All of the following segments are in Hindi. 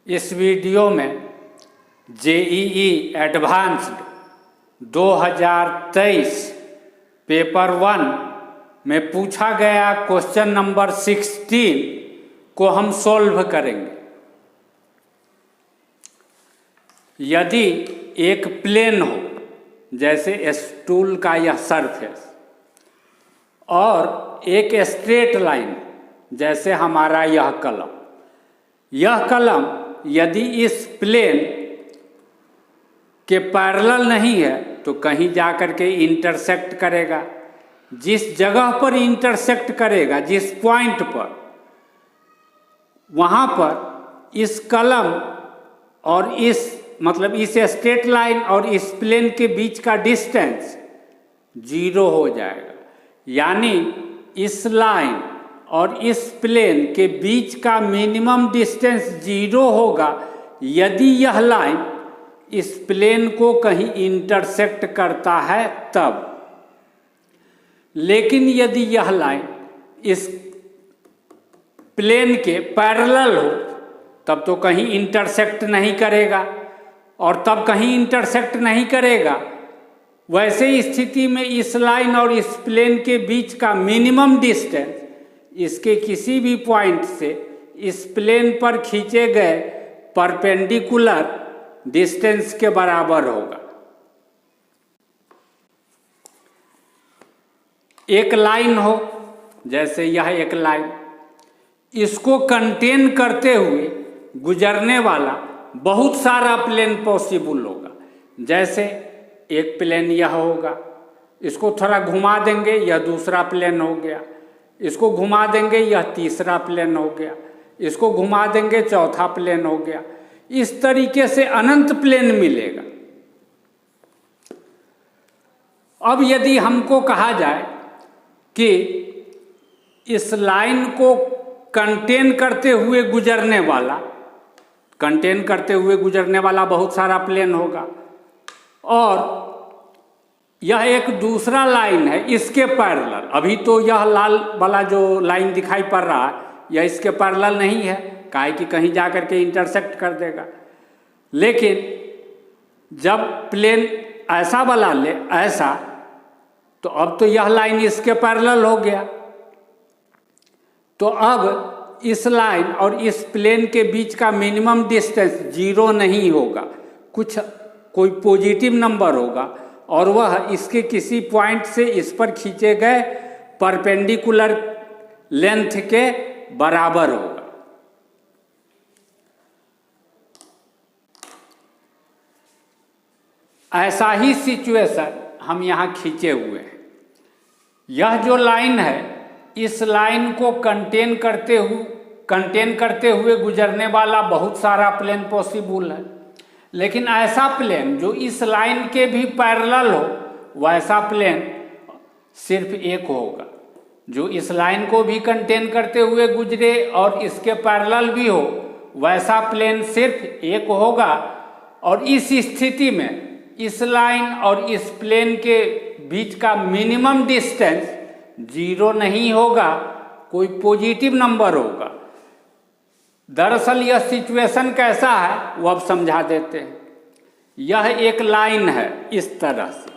इस वीडियो में जेईई एडवांस्ड 2023 पेपर 1 में पूछा गया क्वेश्चन नंबर 16 को हम सॉल्व करेंगे। यदि एक प्लेन हो, जैसे स्टूल का यह सरफेस, और एक स्ट्रेट लाइन जैसे हमारा यह कलम यदि इस प्लेन के पैरेलल नहीं है तो कहीं जाकर के इंटरसेक्ट करेगा। जिस जगह पर इंटरसेक्ट करेगा, जिस पॉइंट पर, वहाँ पर इस कलम और इस स्ट्रेट लाइन और इस प्लेन के बीच का डिस्टेंस 0 हो जाएगा। यानी इस लाइन और इस प्लेन के बीच का मिनिमम डिस्टेंस 0 होगा यदि यह लाइन इस प्लेन को कहीं इंटरसेक्ट करता है तब। लेकिन यदि यह लाइन इस प्लेन के पैरेलल हो तब तो कहीं इंटरसेक्ट नहीं करेगा, और तब कहीं इंटरसेक्ट नहीं करेगा। वैसे ही स्थिति में इस लाइन और इस प्लेन के बीच का मिनिमम डिस्टेंस इसके किसी भी पॉइंट से इस प्लेन पर खींचे गए परपेंडिकुलर डिस्टेंस के बराबर होगा। एक लाइन हो, जैसे यह एक लाइन, इसको कंटेन करते हुए गुजरने वाला बहुत सारा प्लेन पॉसिबल होगा। जैसे एक प्लेन यह होगा, इसको थोड़ा घुमा देंगे, यह दूसरा प्लेन हो गया। इसको घुमा देंगे, यह तीसरा प्लेन हो गया। इसको घुमा देंगे, चौथा प्लेन हो गया। इस तरीके से अनंत प्लेन मिलेगा। अब यदि हमको कहा जाए कि इस लाइन को कंटेन करते हुए गुजरने वाला बहुत सारा प्लेन होगा, और यह एक दूसरा लाइन है इसके पैरेलल। अभी तो यह लाल वाला जो लाइन दिखाई पड़ रहा है यह इसके पैरेलल नहीं है, काहे कि कहीं जाकर के इंटरसेक्ट कर देगा। लेकिन जब प्लेन ऐसा वाला ले, ऐसा, तो अब तो यह लाइन इसके पैरेलल हो गया। तो अब इस लाइन और इस प्लेन के बीच का मिनिमम डिस्टेंस 0 नहीं होगा, कोई पॉजिटिव नंबर होगा, और वह इसके किसी पॉइंट से इस पर खींचे गए परपेंडिकुलर लेंथ के बराबर होगा। ऐसा ही सिचुएशन हम यहाँ खींचे हुए हैं। यह जो लाइन है, इस लाइन को कंटेन करते हुए गुजरने वाला बहुत सारा प्लेन पॉसिबल है। लेकिन ऐसा प्लेन जो इस लाइन के भी पैरेलल हो, वैसा प्लेन सिर्फ एक होगा। जो इस लाइन को भी कंटेन करते हुए गुजरे और इसके पैरेलल भी हो, वैसा प्लेन सिर्फ एक होगा। और इस स्थिति में इस लाइन और इस प्लेन के बीच का मिनिमम डिस्टेंस 0 नहीं होगा, कोई पॉजिटिव नंबर होगा। दरअसल यह सिचुएशन कैसा है वो अब समझा देते हैं। यह एक लाइन है इस तरह से,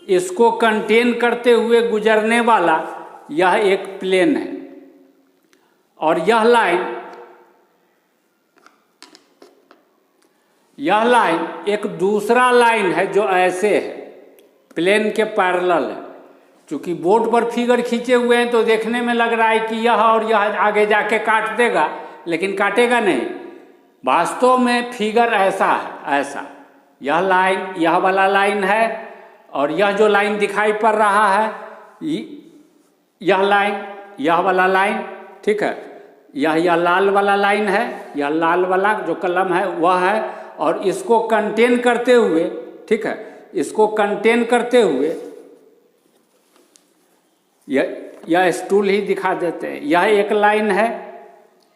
इसको कंटेन करते हुए गुजरने वाला यह एक प्लेन है, और यह लाइन एक दूसरा लाइन है जो ऐसे है, प्लेन के पैरेलल है। चूंकि बोर्ड पर फिगर खींचे हुए हैं तो देखने में लग रहा है कि यह और यह आगे जाके काट देगा, लेकिन काटेगा नहीं। वास्तव में फिगर ऐसा है, ऐसा यह लाइन, यह वाला लाइन है, और यह जो लाइन दिखाई पड़ रहा है यह लाइन, यह वाला लाइन, ठीक है, यह लाल वाला लाइन है, यह लाल वाला जो कलम है वह है, और इसको कंटेन करते हुए, ठीक है, इसको कंटेन करते हुए यह स्टूल ही दिखा देते हैं। यह एक लाइन है,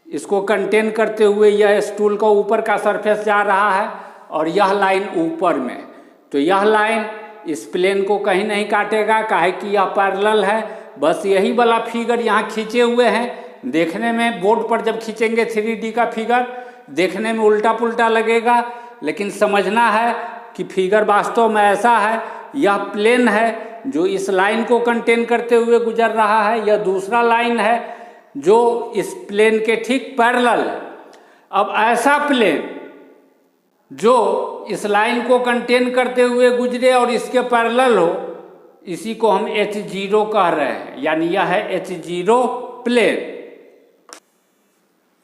इसको कंटेन करते हुए यह स्टूल का ऊपर का सरफेस जा रहा है, और यह लाइन ऊपर में। तो यह लाइन इस प्लेन को कहीं नहीं काटेगा, काहे कि यह पैरेलल है। बस यही वाला फिगर यहाँ खींचे हुए हैं। देखने में बोर्ड पर जब खींचेंगे 3D का फिगर देखने में उल्टा पुल्टा लगेगा, लेकिन समझना है कि फिगर वास्तव में ऐसा है। यह प्लेन है जो इस लाइन को कंटेन करते हुए गुजर रहा है, यह दूसरा लाइन है जो इस प्लेन के ठीक पैरेलल है। अब ऐसा प्लेन जो इस लाइन को कंटेन करते हुए गुजरे और इसके पैरेलल हो, इसी को हम H0 कह रहे हैं, यानी यह है H0 प्लेन।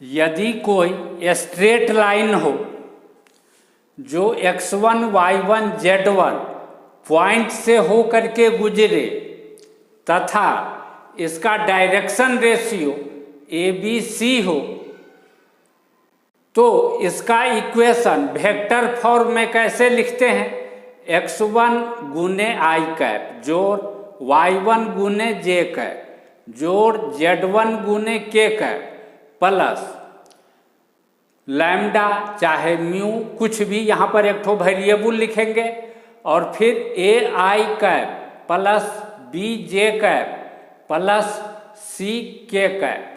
यदि कोई स्ट्रेट लाइन हो जो x1 y1 z1 पॉइंट से हो करके गुजरे तथा इसका डायरेक्शन रेशियो ABC हो, तो इसका इक्वेशन वेक्टर फॉर्म में कैसे लिखते हैं? x1 गुने i कैप जोड़ y1 गुने j कैप जोड़ z1 गुने k कैप प्लस लैम्डा चाहे म्यू, कुछ भी, यहाँ पर एक ठो वेरिएबल लिखेंगे, और फिर ai cap plus bj cap plus ck cap.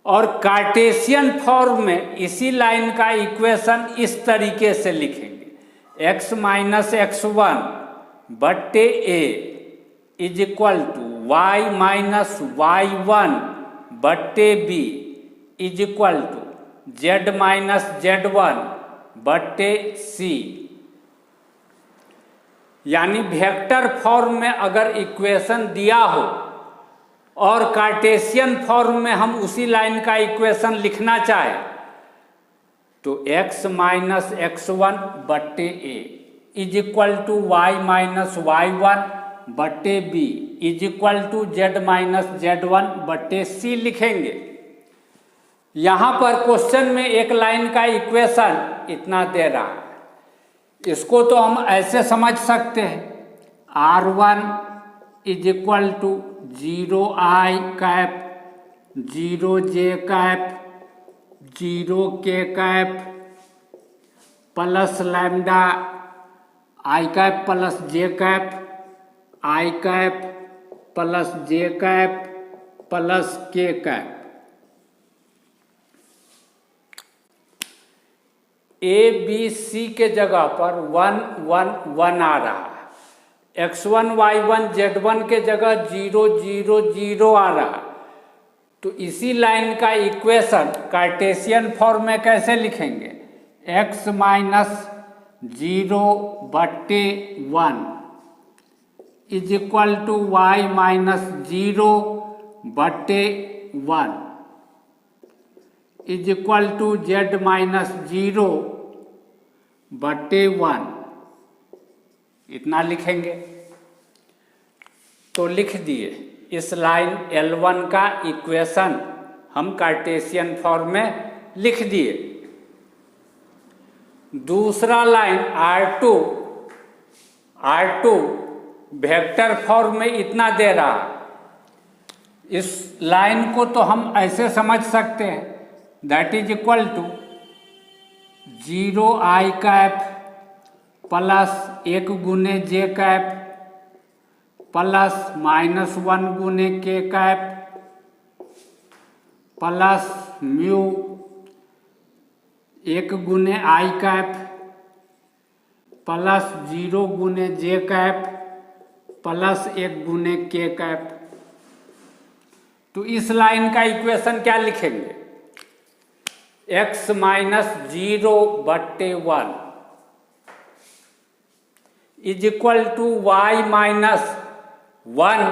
और कार्टेशियन फॉर्म में इसी लाइन का इक्वेशन इस तरीके से लिखेंगे, x माइनस x1 बट्टे a is equal to y minus y1 बट्टे b is equal to z minus z1 बट्टे c। यानी वेक्टर फॉर्म में अगर इक्वेशन दिया हो और कार्टेशियन फॉर्म में हम उसी लाइन का इक्वेशन लिखना चाहें, तो x माइनस x1 बट्टे a is equal to y minus y1 बट्टे b is equal to z minus z1 बट्टे c लिखेंगे। यहाँ पर क्वेश्चन में एक लाइन का इक्वेशन इतना दे रहा है, इसको तो हम ऐसे समझ सकते हैं, r1 is equal to 0i cap 0j cap 0k cap plus lambda i cap plus j cap i cap plus j cap plus k cap. a b c के जगह पर 1 1 1 आ रहा है, x1 y1 z1 के जगह 0 0 0 आ रहा है, तो इसी लाइन का इक्वेशन कार्टेशियन फॉर्म में कैसे लिखेंगे? x माइनस 0 बट्टे 1 is equal to y minus 0 बट्टे 1 is equal to z minus 0 बट्टे 1, इतना लिखेंगे। तो लिख दिए, इस लाइन L1 का इक्वेशन हम कार्टेशियन फॉर्म में लिख दिए। दूसरा लाइन R2 वेक्टर फॉर्म में इतना दे रहा, इस लाइन को तो हम ऐसे समझ सकते हैं, that is equal to 0i cap plus 1 गुने j कैप प्लस माइनस 1 गुने k कैप प्लस म्यू 1 गुने i कैप प्लस 0 गुने j कैप प्लस 1 गुने k कैप। तो इस लाइन का इक्वेशन क्या लिखेंगे? x माइनस 0 बट्टे 1 is equal to y minus 1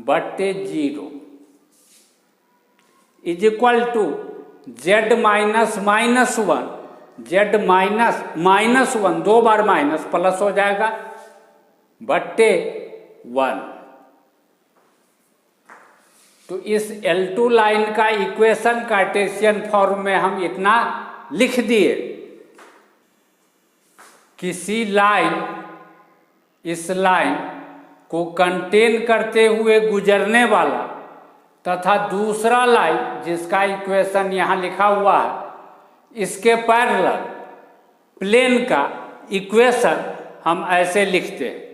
बट्टे 0 is equal to z minus minus 1, z minus 1 दो बार माइनस प्लस हो जाएगा बट्टे 1। तो इस L2 लाइन का इक्वेशन कार्टेशियन फॉर्म में हम इतना लिख दिए। किसी लाइन इस लाइन को कंटेन करते हुए गुजरने वाला तथा दूसरा लाइन जिसका इक्वेशन यहाँ लिखा हुआ है, इसके पैरेलल प्लेन का इक्वेशन हम ऐसे लिखते हैं।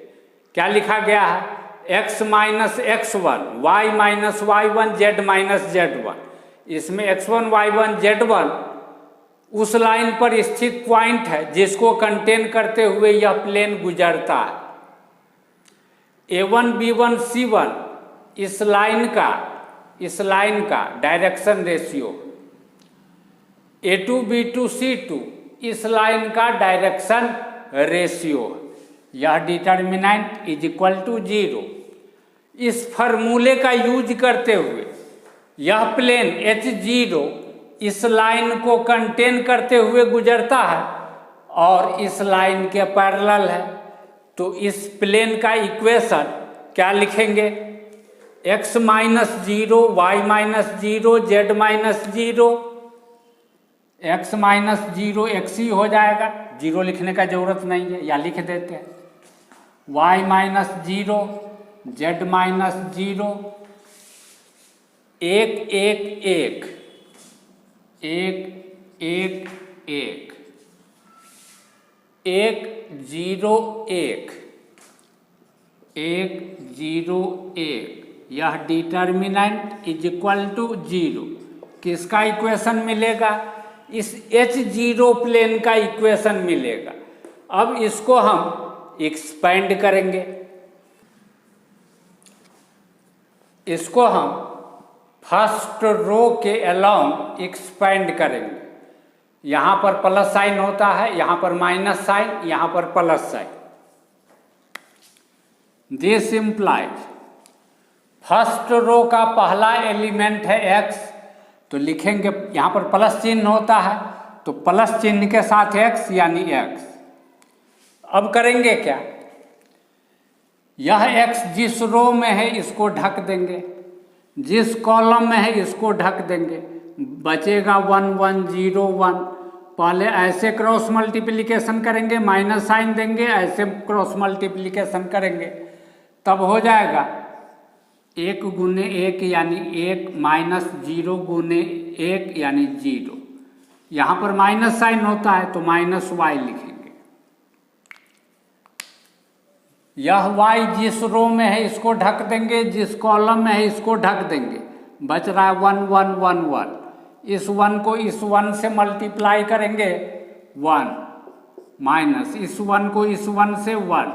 क्या लिखा गया है? x minus x1 y minus y1 z minus z1 इसमें x1 y1 z1 उस लाइन पर स्थित पॉइंट है जिसको कंटेन करते हुए यह प्लेन गुजरता है। a1 b1 c1 इस लाइन का direction ratio, a2 b2 c2 इस लाइन का डायरेक्शन रेशियो, यह डिटर्मिनेंट इज इक्वल टू 0। इस फॉर्मूले का यूज करते हुए यह प्लेन H0 इस लाइन को कंटेन करते हुए गुजरता है और इस लाइन के पैरेलल है। तो इस प्लेन का इक्वेशन क्या लिखेंगे? x minus 0, y minus 0, z minus 0, x minus 0 x ही हो जाएगा, 0 लिखने का जरूरत नहीं है या लिख देते हैं, y माइनस 0, z माइनस 0, 1 1 1 1 1 1 1 0 1 1 0 1, यह डिटर्मिनेंट इज इक्वल टू 0। किसका इक्वेशन मिलेगा? इस H0 प्लेन का इक्वेशन मिलेगा। अब इसको हम एक्सपेंड करेंगे, इसको हम फर्स्ट रो के अलोंग एक्सपेंड करेंगे। यहाँ पर प्लस साइन होता है, यहाँ पर माइनस साइन, यहाँ पर plus sign. This implies first row का पहला एलिमेंट है x, तो लिखेंगे यहाँ पर प्लस चिन्ह होता है तो प्लस चिन्ह के साथ x यानी x। अब करेंगे क्या? यह x जिस रो में है इसको ढक देंगे, जिस कॉलम में है इसको ढक देंगे, बचेगा 1 1 0 1। पहले ऐसे क्रॉस मल्टीप्लिकेशन करेंगे, माइनस साइन देंगे, ऐसे क्रॉस मल्टीप्लिकेशन करेंगे, तब हो जाएगा 1 गुने 1 यानी 1 माइनस 0 गुने 1 यानी 0। यहाँ पर माइनस साइन होता है तो माइनस y लिखेंगे। यह y जिस रो में है इसको ढक देंगे, जिस कॉलम में है इसको ढक देंगे, बच रहा है 1 1 1 1। इस 1 को इस 1 से मल्टीप्लाई करेंगे 1, माइनस इस 1 को इस 1 से 1।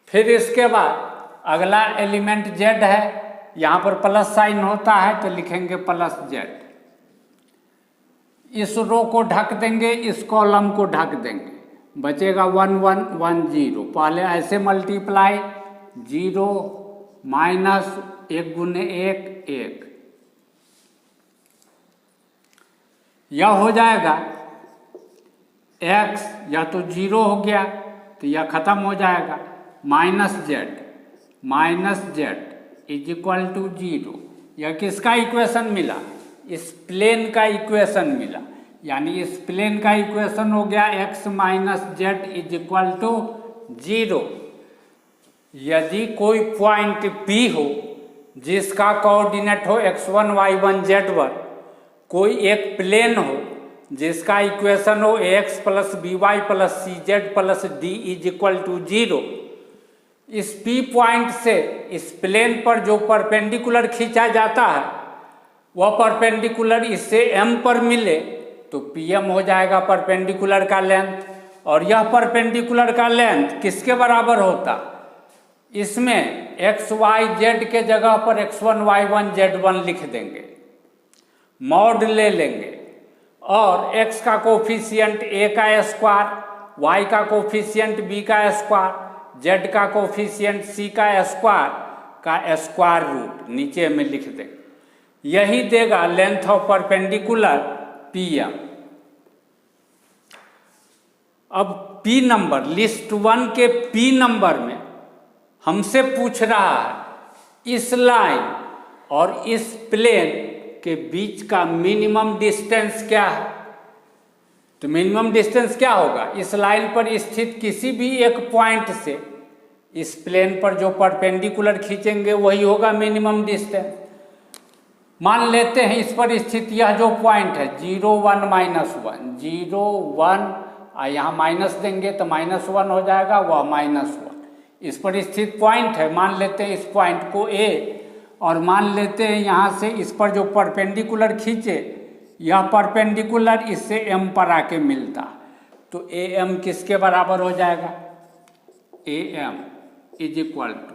फिर इसके बाद अगला एलिमेंट z है, यहाँ पर प्लस साइन होता है तो लिखेंगे प्लस z। इस रो को ढक देंगे, इस कॉलम को ढक देंगे, बचेगा 1 1 1 0। पहले ऐसे मल्टीप्लाई 0 माइनस 1 गुने 1 1, यह हो जाएगा x, या तो 0 हो गया तो यह खत्म हो जाएगा, minus z is equal to 0। यह किसका इक्वेशन मिला? इस प्लेन का इक्वेशन मिला, यानी इस प्लेन का इक्वेशन हो गया x minus z is equal to 0। यदि कोई पॉइंट P हो जिसका कोऑर्डिनेट हो x1 y1 z1, कोई एक प्लेन हो जिसका इक्वेशन हो ax plus by plus cz plus d is equal to 0, इस P पॉइंट से इस प्लेन पर जो परपेंडिकुलर खींचा जाता है वह परपेंडिकुलर इससे M पर मिले तो PM हो जाएगा परपेंडिकुलर का लेंथ। और यह परपेंडिकुलर का लेंथ किसके बराबर होता? इसमें x y z के जगह पर x1 y1 z1 लिख देंगे, मॉड ले लेंगे और x का कोफिशिएंट a का स्क्वायर, y का कोफिशिएंट b का स्क्वायर, z का कोफिशिएंट c का स्क्वायर रूट नीचे में लिख देंगे। यही देगा लेंथ ऑफ परपेंडिकुलर PM। अब P नंबर, लिस्ट 1 के P नंबर में हमसे पूछ रहा है इस लाइन और इस प्लेन के बीच का मिनिमम डिस्टेंस क्या है। तो मिनिमम डिस्टेंस क्या होगा? इस लाइन पर स्थित किसी भी एक पॉइंट से इस प्लेन पर जो परपेंडिकुलर खींचेंगे वही होगा मिनिमम डिस्टेंस। मान लेते हैं इस पर स्थित यह जो पॉइंट है 0 1 -1, 0 1, यहाँ माइनस देंगे तो -1 हो जाएगा, वह -1। इस पर स्थित पॉइंट है, मान लेते हैं इस पॉइंट को A और मान लेते हैं यहाँ से इस पर जो परपेंडिकुलर खींचे, यह परपेंडिकुलर इससे m पर आके मिलता, तो am किसके बराबर हो जाएगा? am इज इक्वल टू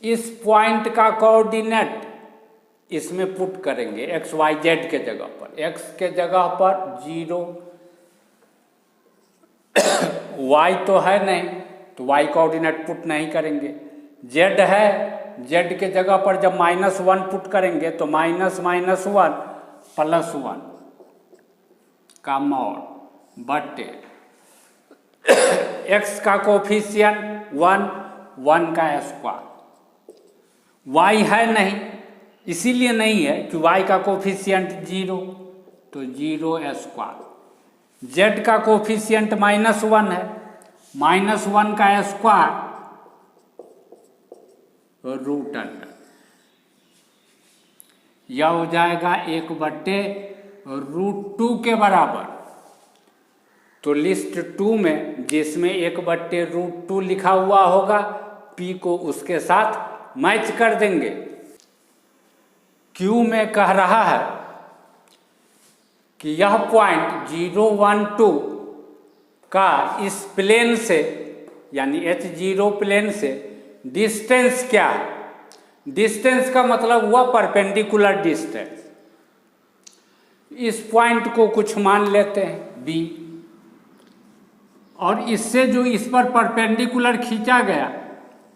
इस पॉइंट का कोऑर्डिनेट इसमें पुट करेंगे x y z के जगह पर, x के जगह पर 0, y तो है नहीं तो y कोऑर्डिनेट पुट नहीं करेंगे, z है, z के जगह पर जब -1 पुट करेंगे तो -1 +1 का मॉड बटे x का कोफिशिएंट 1 का स्क्वायर, y है नहीं इसीलिए नहीं है कि y का कोफिशिएंट 0 तो 0 स्क्वायर, z का कोफिशिएंट -1 है, -1 का स्क्वायर रूट अंडर, यह हो जाएगा 1/√2 के बराबर। तो लिस्ट 2 में जिसमें 1/√2 लिखा हुआ होगा p को उसके साथ मैच कर देंगे। Q में कह रहा है कि यह पॉइंट 0, 1, 2 का इस प्लेन से यानी H0 प्लेन से डिस्टेंस क्या है? डिस्टेंस का मतलब हुआ परपेंडिकुलर डिस्टेंस। इस पॉइंट को कुछ मान लेते हैं B, और इससे जो इस पर परपेंडिकुलर खींचा गया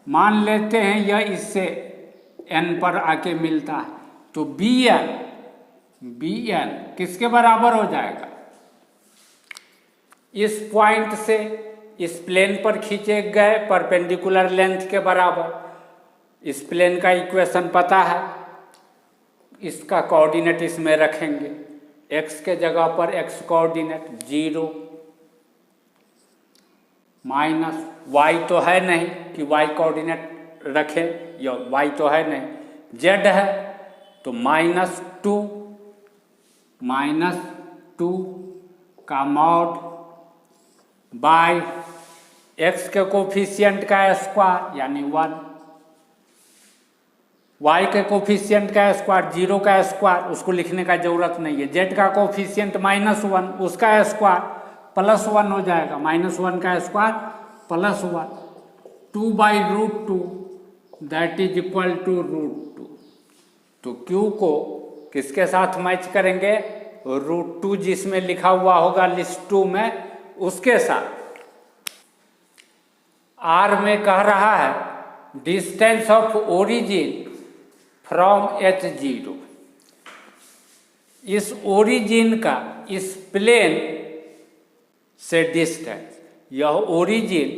मान लेते हैं यह इससे n पर आके मिलता है, तो bn किसके बराबर हो जाएगा? इस पॉइंट से इस प्लेन पर खींचे गए परपेंडिकुलर लेंथ के बराबर। इस प्लेन का इक्वेशन पता है, इसका कोऑर्डिनेट इसमें रखेंगे, x के जगह पर x कोऑर्डिनेट 0 माइनस y तो है नहीं कि y कोऑर्डिनेट रखें, या y तो है नहीं, z है तो -2 का मॉड बाय x के कोफिशिएंट का स्क्वायर यानी 1, y के कोफिशिएंट का स्क्वायर 0 का स्क्वायर, उसको लिखने का जरूरत नहीं है, z का कोफिशिएंट -1 उसका स्क्वायर +1 हो जाएगा, -1 का square +1 2/√2 that is equal to √2। तो Q को किसके साथ मैच करेंगे? √2 जिसमें लिखा हुआ होगा लिस्ट 2 में उसके साथ। R में कह रहा है distance of origin from H0, इस ओरिजिन का इस प्लेन से डिस्टेंस, यह ओरिजिन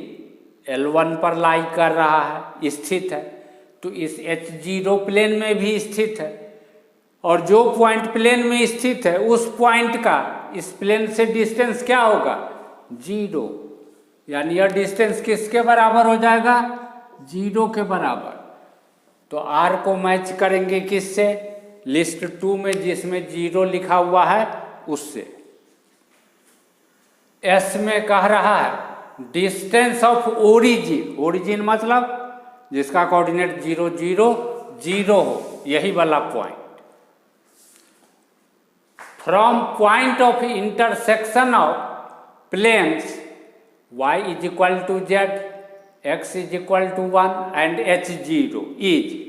L1 पर लाई कर रहा है, स्थित है, तो इस H0 प्लेन में भी स्थित है, और जो पॉइंट प्लेन में स्थित है उस पॉइंट का इस प्लेन से डिस्टेंस क्या होगा? 0, यानी यह डिस्टेंस किसके बराबर हो जाएगा? 0 के बराबर। तो R को मैच करेंगे किससे? लिस्ट 2 में जिसमें 0 लिखा हुआ है उससे। S में कह रहा है डिस्टेंस ऑफ ओरिजिन, ओरिजिन मतलब जिसका कोऑर्डिनेट 0, 0, 0 हो, यही वाला point, from point of intersection of planes y is equal to z, x is equal to 1 and H0 is,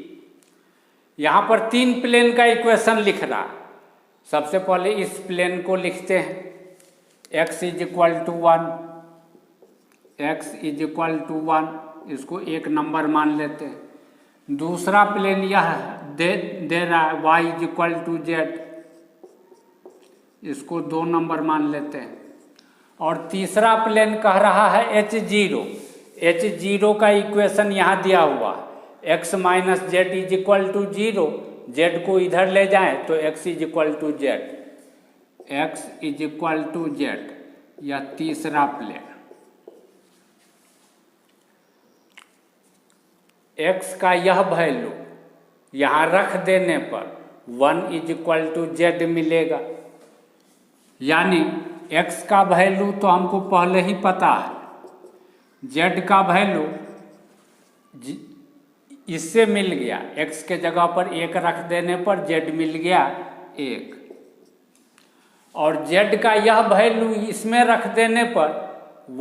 यहाँ पर 3 प्लेन का इक्वेशन लिख रहा है। सबसे पहले इस प्लेन को लिखते हैं, x is equal to 1, x is equal to 1, इसको 1 नंबर मान लेते हैं। दूसरा प्लेन यह दे रहा है y is equal to z, इसको 2 नंबर मान लेते हैं। और तीसरा प्लेन कह रहा है H0, H0 का इक्वेशन यहाँ दिया हुआ है, x minus z is equal to 0, z को इधर ले जाएं तो x is equal to z, x is equal to z, या तीसरा प्लेन। x का यह वैल्यू यहाँ रख देने पर 1 इज इक्वल टू जेड मिलेगा, यानी x का वैल्यू तो हमको पहले ही पता है, z का वैल्यू इससे मिल गया, x के जगह पर 1 रख देने पर z मिल गया 1, और z का यह वैल्यू इसमें रख देने पर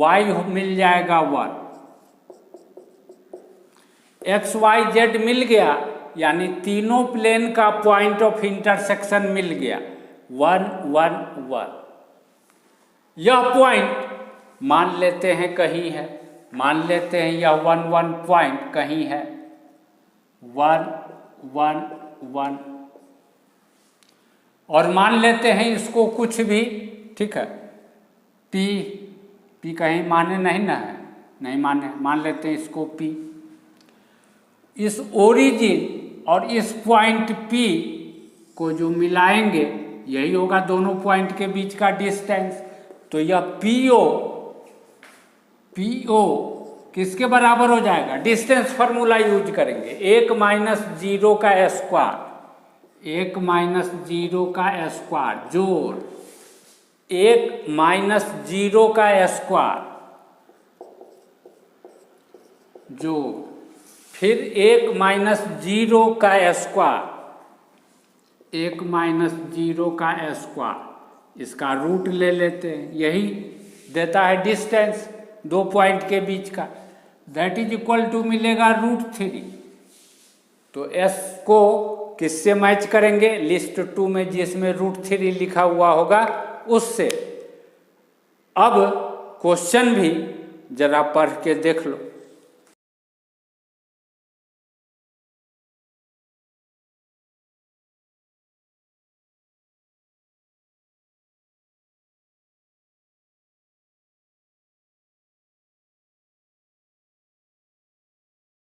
y मिल जाएगा 1। x y z मिल गया, यानी तीनों प्लेन का पॉइंट ऑफ इंटरसेक्शन मिल गया 1 1 1। यह पॉइंट मान लेते हैं कहीं है, मान लेते हैं यह 1 1 पॉइंट कहीं है 1 1 1, और मान लेते हैं इसको कुछ भी, ठीक है, P कहीं माने नहीं ना है, नहीं माने, मान लेते हैं इसको P। इस ओरिजिन और इस पॉइंट P को जो मिलाएंगे यही होगा दोनों पॉइंट के बीच का डिस्टेंस। तो यह PO किसके बराबर हो जाएगा? डिस्टेंस फार्मूला यूज करेंगे, 1 माइनस 0 का स्क्वायर, 1 माइनस 0 का स्क्वायर जोड़ 1 माइनस 0 का स्क्वायर जोड़ फिर 1 माइनस 0 का स्क्वायर, 1 माइनस 0 का स्क्वायर, इसका रूट ले लेते हैं, यही देता है डिस्टेंस दो पॉइंट के बीच का, दैट इज इक्वल टू मिलेगा √3। तो s को किससे मैच करेंगे? लिस्ट 2 में जिसमें √3 लिखा हुआ होगा उससे। अब क्वेश्चन भी जरा पढ़ के देख लो।